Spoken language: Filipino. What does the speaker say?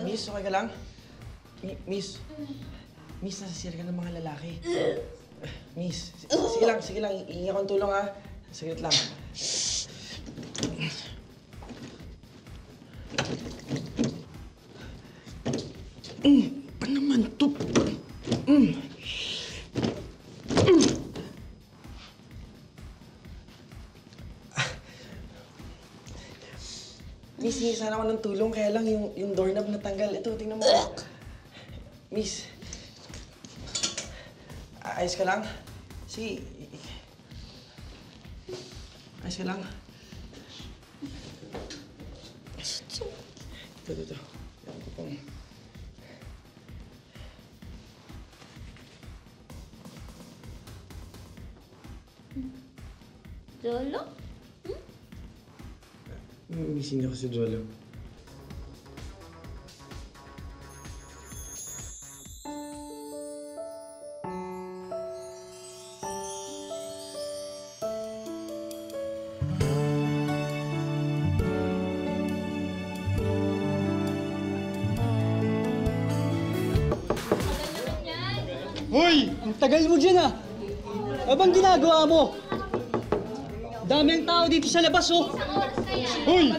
Miss, okay ka lang? Miss. Miss, nasasira ka ng mga lalaki. Miss, sige lang. Iingi akong tulong, ha? Saglit lang. Pa naman to? Miss, hingi sana ako ng tulong, kaya lang yung doorknob natanggal. Ito, tingnan mo. Miss, ayos ka lang? Sige. Ayos ka lang? Ito. Yan ko pong... Jolo? Miss, hindi ako si Jolo. Hoy! Ang tagal mo dyan ah! Abang ginagawa mo? Daming tao dito sa labas oh! Hoy!